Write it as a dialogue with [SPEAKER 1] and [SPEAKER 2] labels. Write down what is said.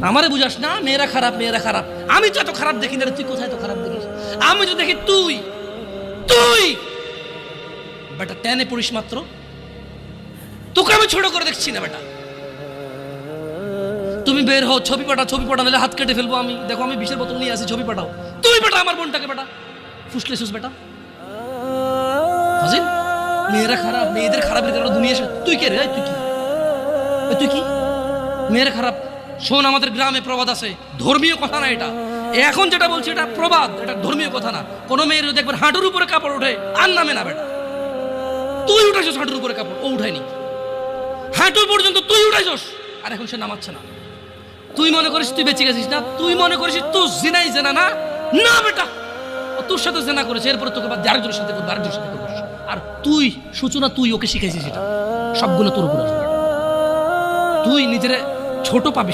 [SPEAKER 1] আমারে বুঝাস না মেয়েরা খারাপ, মেয়েরা খারাপ। আমি তো এত খারাপ দেখি না, তুই কোথায় তো খারাপ দেখিস? আমি তো দেখি তুই তুই বেটা টেনে পড়িস মাত্র, তোকে আমি ছোট করে দেখছি না বেটা। তুমি বের হও, ছবি পাঠাও, ছবি পাঠাও, নাহলে হাত কেটে ফেলবো আমি। দেখো আমি বিষের বোতল নিয়ে আসি, ছবি পাঠাও। তুই বেটা আমার বোনটাকে বেটা ফুসলে সুস বেটা ফাজিল। মেয়েরা খারাপ, মেয়েদের খারাপের কারণে দুনিয়া তুই কে রে? তুই কি? তুই কি মেয়েরা খারাপ? শোন, আমাদের গ্রামে প্রবাদ আছে, ধর্মীয় কথা না এটা। এখন যেটা বলছি এটা প্রবাদ, এটা ধর্মীয় কথা না। কোনো মেয়ের দেখবেন হাঁটুর উপরে কাপড় ওঠে আর নামে না বেটা। তুই উঠাইছস হাঁটুর উপরে কাপড়, ও উঠায়নি। হাঁটু পর্যন্ত তুই উঠাইছস, আর এখন সে নামাচ্ছে না। তুই মনে করিস তুই বেঁচে গেছিস না? তুই মনে করিস তুই জিনাই জেনা না? না বেটা, ও তোর সাথে জেনা করেছে, এরপরে তোকে বাদ আরেকজনের সাথে করবে, আরেকজনের সাথে করবে। আর তুই সূচনা, তুই ওকে শিখাইছিস, এটা সবগুলো তোর উপর আসবে। তুই নিজের ছোট পাবি।